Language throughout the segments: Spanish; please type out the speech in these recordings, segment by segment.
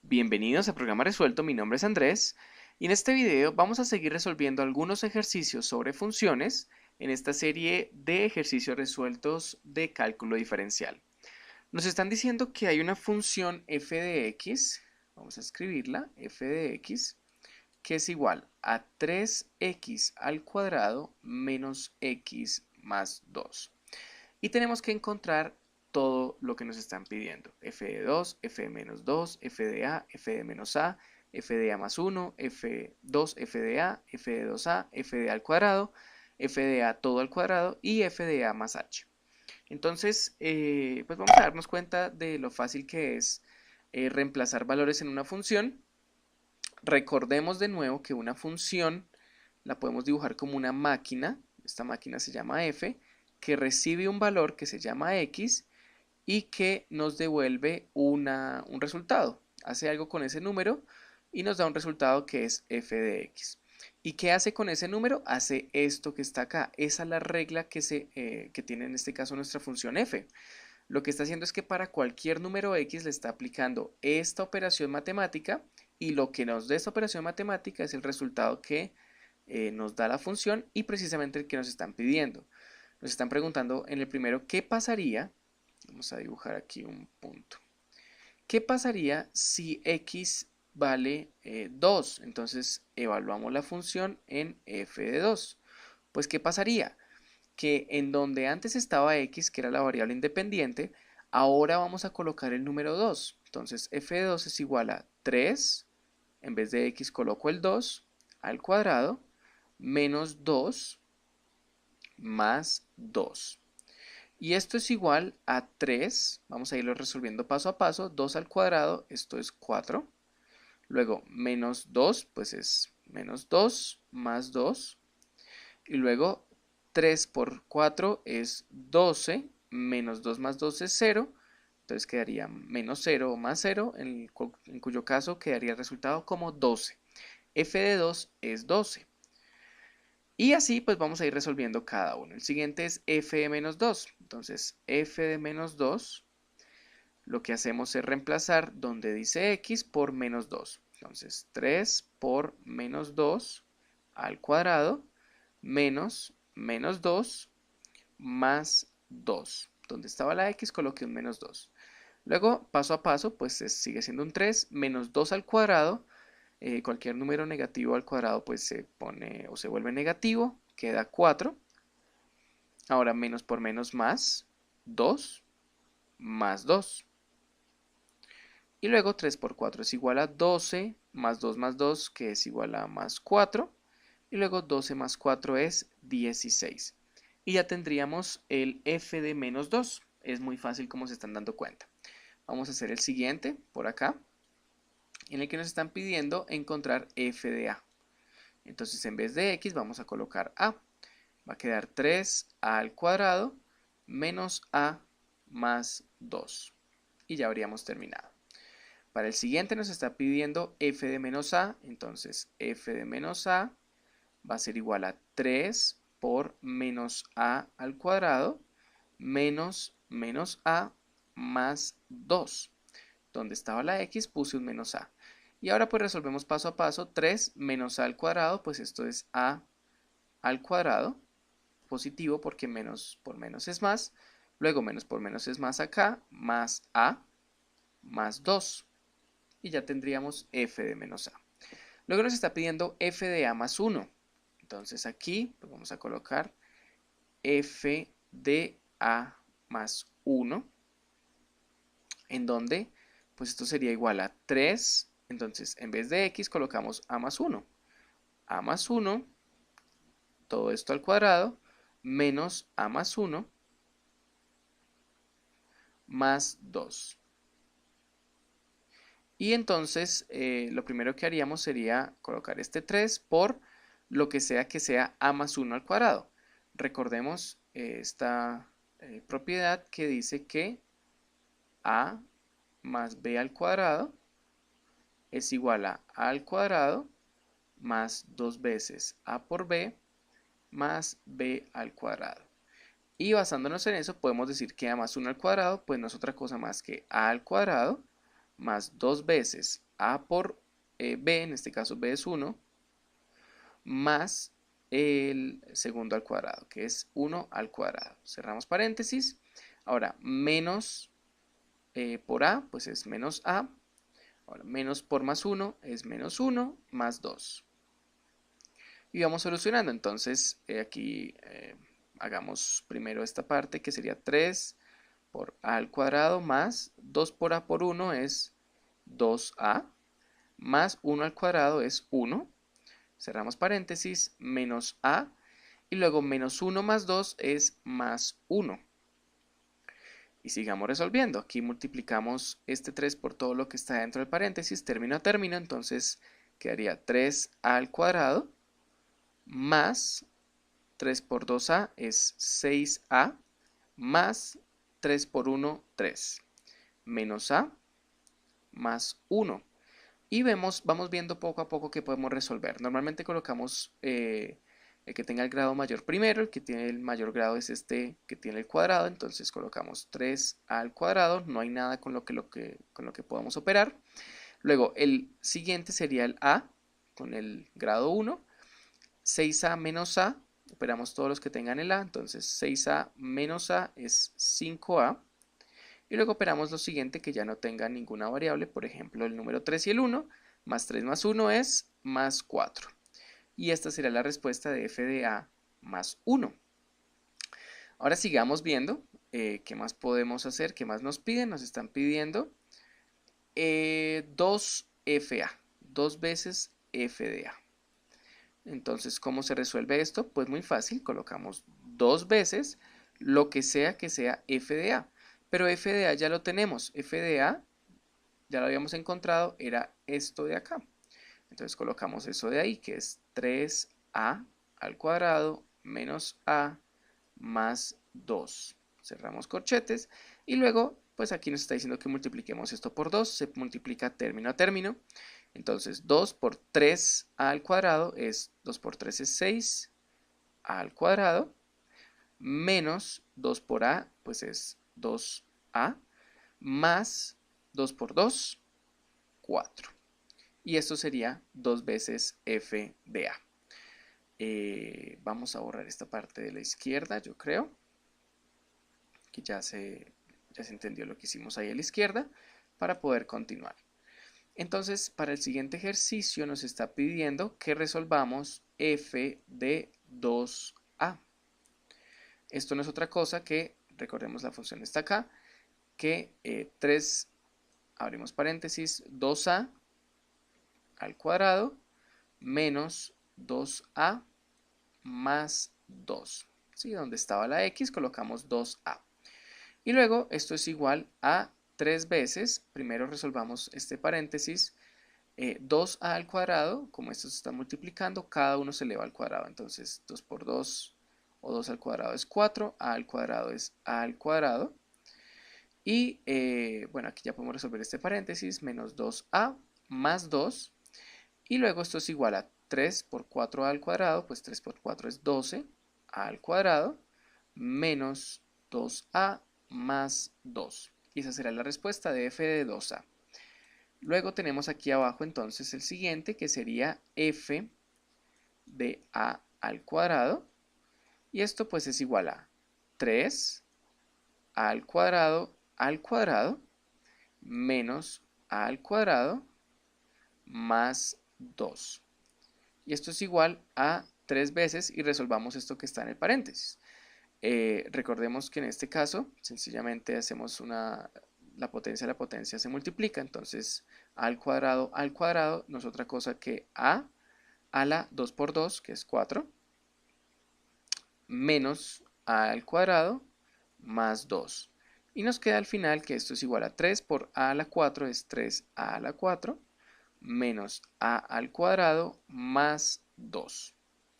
Bienvenidos a Programa Resuelto, mi nombre es Andrés y en este video vamos a seguir resolviendo algunos ejercicios sobre funciones en esta serie de ejercicios resueltos de cálculo diferencial. Nos están diciendo que hay una función f de x, vamos a escribirla, f de x, que es igual a 3x al cuadrado menos x más 2. Y tenemos que encontrar todo lo que nos están pidiendo. F de 2, F de menos 2, F de A, F de menos A, F de A más 1, F2, F de A, F de 2A, F de A al cuadrado, F de A todo al cuadrado y F de A más H. Entonces, pues vamos a darnos cuenta de lo fácil que es reemplazar valores en una función. Recordemos de nuevo que una función la podemos dibujar como una máquina. Esta máquina se llama f, que recibe un valor que se llama x y que nos devuelve un resultado. Hace algo con ese número y nos da un resultado que es f de x. ¿Y qué hace con ese número? Hace esto que está acá. Esa es la regla que tiene en este caso nuestra función f. Lo que está haciendo es que para cualquier número x le está aplicando esta operación matemática y lo que nos da esta operación matemática es el resultado que nos da la función y precisamente el que nos están pidiendo. Nos están preguntando en el primero, ¿qué pasaría? Vamos a dibujar aquí un punto. ¿Qué pasaría si x vale 2? Entonces evaluamos la función en f de 2. Pues ¿qué pasaría? Que en donde antes estaba x, que era la variable independiente, ahora vamos a colocar el número 2. Entonces f de 2 es igual a 3, en vez de x coloco el 2 al cuadrado, menos 2 más 2. Y esto es igual a 3, vamos a irlo resolviendo paso a paso, 2 al cuadrado, esto es 4. Luego menos 2, pues es menos 2 más 2. Y luego 3 por 4 es 12, menos 2 más 2 es 0. Entonces quedaría menos 0 o más 0, en cuyo caso quedaría el resultado como 12. F de 2 es 12. Y así pues vamos a ir resolviendo cada uno. El siguiente es f de menos 2. Entonces f de menos 2, lo que hacemos es reemplazar donde dice x por menos 2. Entonces 3 por menos 2 al cuadrado menos menos 2 más 2. Donde estaba la x coloqué un menos 2. Luego paso a paso pues sigue siendo un 3 menos 2 al cuadrado. Cualquier número negativo al cuadrado pues se pone o se vuelve negativo, queda 4. Ahora menos por menos más 2 más 2. Y luego 3 por 4 es igual a 12 más 2 que es igual a más 4. Y luego 12 más 4 es 16. Y ya tendríamos el f de menos 2. Es muy fácil como se están dando cuenta. Vamos a hacer el siguiente por acá, en el que nos están pidiendo encontrar f de a. Entonces en vez de x vamos a colocar a. Va a quedar 3a al cuadrado menos a más 2. Y ya habríamos terminado. Para el siguiente nos está pidiendo f de menos a. Entonces f de menos a va a ser igual a 3 por menos a al cuadrado menos menos a más 2. Donde estaba la x puse un menos a. Y ahora pues resolvemos paso a paso. 3 menos a al cuadrado, pues esto es a al cuadrado, positivo porque menos por menos es más. Luego menos por menos es más acá, más a más 2. Y ya tendríamos f de menos a. Luego nos está pidiendo f de a más 1. Entonces aquí pues vamos a colocar f de a más 1, en donde pues esto sería igual a 3. Entonces en vez de x colocamos a más 1. A más 1, todo esto al cuadrado, menos a más 1 más 2. Y entonces lo primero que haríamos sería colocar este 3 por lo que sea a más 1 al cuadrado. Recordemos esta propiedad que dice que a más b al cuadrado es igual a al cuadrado más 2 veces a por b más b al cuadrado. Y basándonos en eso podemos decir que a más 1 al cuadrado pues no es otra cosa más que a al cuadrado más 2 veces a por b, en este caso b es 1, más el segundo al cuadrado, que es 1 al cuadrado. Cerramos paréntesis. Ahora, menos por a, pues es menos a. Ahora, menos por más 1 es menos 1 más 2. Y vamos solucionando. Entonces, aquí hagamos primero esta parte, que sería 3 por a al cuadrado más 2 por a por 1 es 2a, más 1 al cuadrado es 1. Cerramos paréntesis, menos a, y luego menos 1 más 2 es más 1. Y sigamos resolviendo. Aquí multiplicamos este 3 por todo lo que está dentro del paréntesis, término a término, entonces quedaría 3a al cuadrado más 3 por 2a es 6a, más 3 por 1, 3, menos a, más 1. Y vamos viendo poco a poco que podemos resolver. Normalmente colocamos el que tenga el grado mayor primero, el que tiene el mayor grado es este que tiene el cuadrado, entonces colocamos 3 al cuadrado, no hay nada con lo que podamos operar. Luego el siguiente sería el a con el grado 1, 6a menos a, operamos todos los que tengan el a, entonces 6a menos a es 5a. Y luego operamos lo siguiente que ya no tenga ninguna variable, por ejemplo el número 3 y el 1, más 3 más 1 es más 4. Y esta será la respuesta de f de a más 1. Ahora sigamos viendo qué más podemos hacer, qué más nos piden. Nos están pidiendo 2fa, 2 veces f de a. Entonces, ¿cómo se resuelve esto? Pues muy fácil, colocamos 2 veces lo que sea f de a. Pero f de a ya lo tenemos, f de a ya lo habíamos encontrado, era esto de acá. Entonces colocamos eso de ahí, que es 3a al cuadrado menos a más 2. Cerramos corchetes y luego, pues aquí nos está diciendo que multipliquemos esto por 2, se multiplica término a término. Entonces 2 por 3a al cuadrado es 2 por 3 es 6a al cuadrado, menos 2 por a, pues es 2a, más 2 por 2, 4. Y esto sería 2 veces f de a. Vamos a borrar esta parte de la izquierda, yo creo que ya se entendió lo que hicimos ahí a la izquierda para poder continuar. Entonces, para el siguiente ejercicio nos está pidiendo que resolvamos f de 2a. Esto no es otra cosa que, recordemos la función está acá, que 3, abrimos paréntesis, 2a al cuadrado menos 2a más 2. ¿Sí? Donde estaba la x colocamos 2a. Y luego esto es igual a 3 veces, primero resolvamos este paréntesis, 2a al cuadrado, como esto se está multiplicando, cada uno se eleva al cuadrado, entonces 2 por 2 o 2 al cuadrado es 4, a al cuadrado es a al cuadrado, y bueno, aquí ya podemos resolver este paréntesis, menos 2a más 2, y luego esto es igual a 3 por 4a al cuadrado, pues 3 por 4 es 12, a al cuadrado, menos 2a más 2. Y esa será la respuesta de f de 2a. Luego tenemos aquí abajo entonces el siguiente, que sería f de a al cuadrado. Y esto pues es igual a 3 al cuadrado menos a al cuadrado más 2. Y esto es igual a 3 veces y resolvamos esto que está en el paréntesis. Recordemos que en este caso sencillamente hacemos la potencia se multiplica, entonces a al cuadrado no es otra cosa que a la 2 por 2, que es 4, menos a al cuadrado más 2. Y nos queda al final que esto es igual a 3 por a la 4 es 3a a la 4 menos a al cuadrado más 2.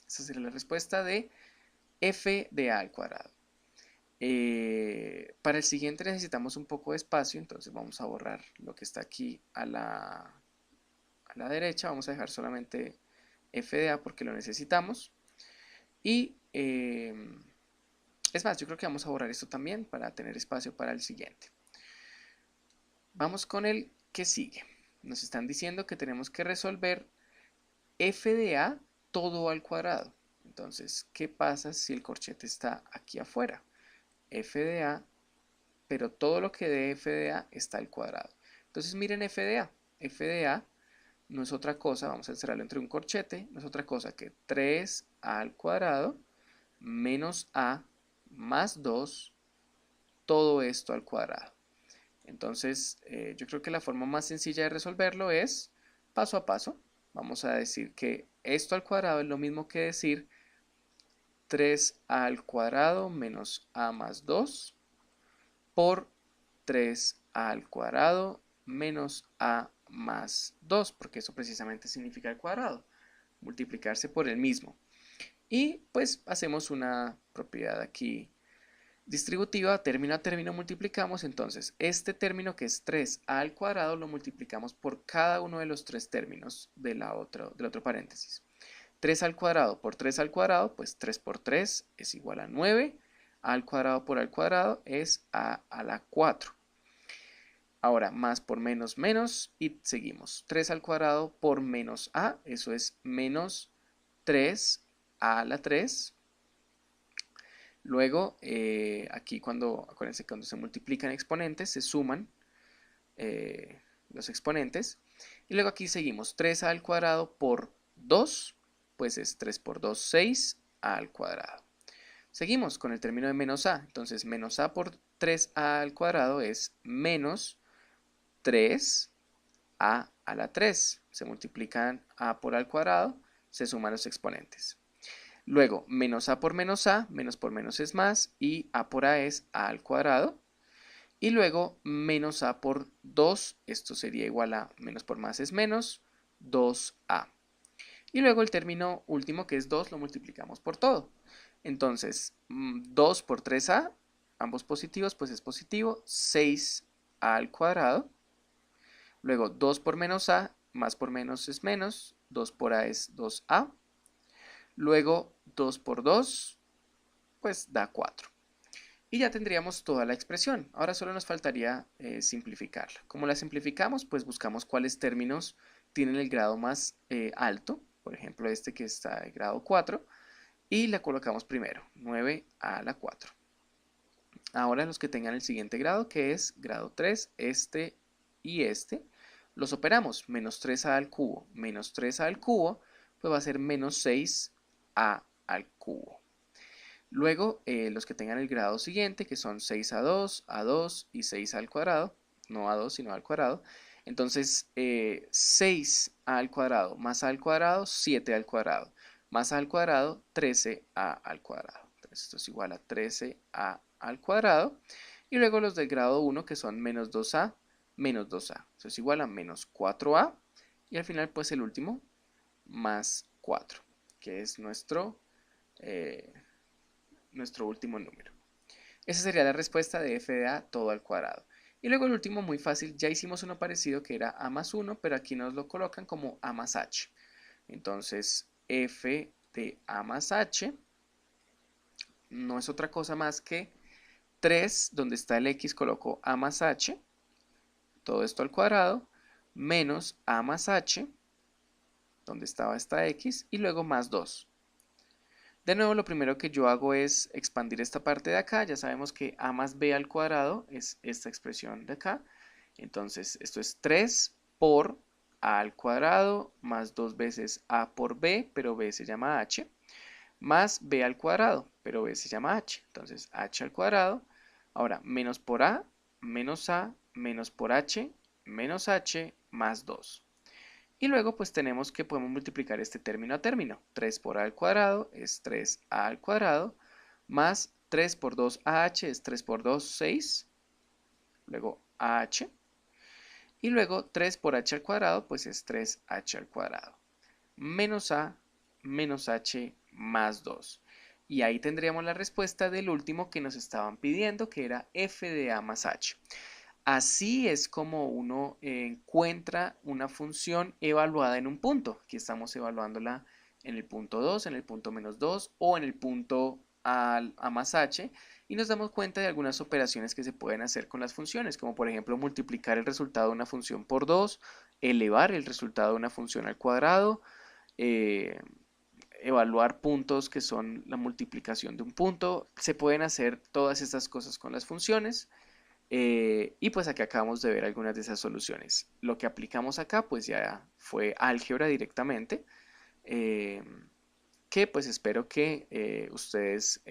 Esa sería la respuesta de f de a al cuadrado. Para el siguiente necesitamos un poco de espacio, entonces vamos a borrar lo que está aquí a la derecha. Vamos a dejar solamente f de a porque lo necesitamos. Y es más, yo creo que vamos a borrar esto también para tener espacio para el siguiente. Vamos con el que sigue. nos están diciendo que tenemos que resolver f de a todo al cuadrado. Entonces, ¿qué pasa si el corchete está aquí afuera? F de a, pero todo lo que dé f de a está al cuadrado. Entonces miren f de a. F de a no es otra cosa, vamos a encerrarlo entre un corchete, no es otra cosa que 3a al cuadrado menos a más 2, todo esto al cuadrado. Entonces, yo creo que la forma más sencilla de resolverlo es paso a paso. Vamos a decir que esto al cuadrado es lo mismo que decir 3a al cuadrado menos a más 2 por 3a al cuadrado menos a más 2, porque eso precisamente significa el cuadrado, multiplicarse por el mismo. Y pues hacemos una propiedad aquí distributiva, término a término multiplicamos, entonces este término que es 3a al cuadrado lo multiplicamos por cada uno de los tres términos del otro paréntesis. 3 al cuadrado por 3 al cuadrado, pues 3 por 3 es igual a 9, a al cuadrado por al cuadrado es a la 4. Ahora, más por menos, menos, y seguimos. 3 al cuadrado por menos a, eso es menos 3 a la 3. Luego, aquí acuérdense que cuando se multiplican exponentes, se suman los exponentes. Y luego aquí seguimos, 3a al cuadrado por 2, pues es 3 por 2, 6a al cuadrado. Seguimos con el término de menos a, entonces menos a por 3a al cuadrado es menos 3a a la 3. Se multiplican a por al cuadrado, se suman los exponentes. Luego, menos menos por menos es más, y a por a es a al cuadrado. Y luego, menos a por 2, esto sería igual a menos por más es menos, 2a. Y luego el término último, que es 2, lo multiplicamos por todo. Entonces, 2 por 3a, ambos positivos, pues es positivo, 6a al cuadrado. Luego, 2 por menos a, más por menos es menos, 2 por a es 2a. Luego 2 por 2, pues da 4. Y ya tendríamos toda la expresión. Ahora solo nos faltaría simplificarla. ¿Cómo la simplificamos? Pues buscamos cuáles términos tienen el grado más alto. Por ejemplo, este que está en grado 4. Y la colocamos primero, 9 a la 4. Ahora los que tengan el siguiente grado, que es grado 3, este y este, los operamos. Menos 3a al cubo menos 3a al cubo, pues va a ser menos 6a al cubo. Luego, los que tengan el grado siguiente, que son 6 a 2 y 6 al cuadrado, no a 2 sino al cuadrado, entonces 6a al cuadrado más a al cuadrado, 7 al cuadrado, más a al cuadrado, 13a al cuadrado. Entonces esto es igual a 13a al cuadrado. Y luego los del grado 1, que son menos 2a, menos 2a. Eso es igual a menos 4a. Y al final, pues el último, más 4, que es nuestro último número. Esa sería la respuesta de f de a todo al cuadrado. Y luego el último, muy fácil, ya hicimos uno parecido que era a más 1, pero aquí nos lo colocan como a más h. Entonces, f de a más h no es otra cosa más que 3, donde está el x coloco a más h, todo esto al cuadrado, menos a más h, donde estaba esta x, y luego más 2. De nuevo, lo primero que yo hago es expandir esta parte de acá. Ya sabemos que a más b al cuadrado es esta expresión de acá. Entonces, esto es 3 por a al cuadrado más 2 veces a por b, pero b se llama h, más b al cuadrado, pero b se llama h. Entonces, h al cuadrado. Ahora, menos por a, menos por h, menos h, más 2. Y luego pues tenemos que podemos multiplicar este término a término. 3 por a al cuadrado es 3a al cuadrado, más 3 por 2ah es 3 por 2, 6, luego ah, y luego 3 por h al cuadrado pues es 3h al cuadrado, menos a, menos h, más 2. Y ahí tendríamos la respuesta del último que nos estaban pidiendo, que era f de a más h. Así es como uno encuentra una función evaluada en un punto. Aquí estamos evaluándola en el punto 2, en el punto menos 2 o en el punto a más h, y nos damos cuenta de algunas operaciones que se pueden hacer con las funciones, como por ejemplo multiplicar el resultado de una función por 2 elevar el resultado de una función al cuadrado, eh, evaluar puntos que son la multiplicación de un punto. Se pueden hacer todas estas cosas con las funciones. Y pues acá acabamos de ver algunas de esas soluciones. Lo que aplicamos acá pues ya fue álgebra directamente, eh, que pues espero que ustedes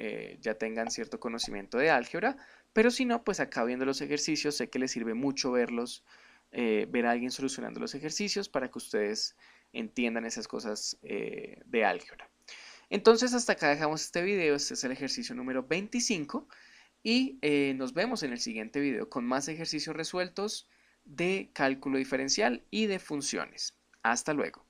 ya tengan cierto conocimiento de álgebra, pero si no, pues acá viendo los ejercicios sé que les sirve mucho verlos, ver a alguien solucionando los ejercicios para que ustedes entiendan esas cosas de álgebra. Entonces hasta acá dejamos este video. Este es el ejercicio número 25 y nos vemos en el siguiente video con más ejercicios resueltos de cálculo diferencial y de funciones. Hasta luego.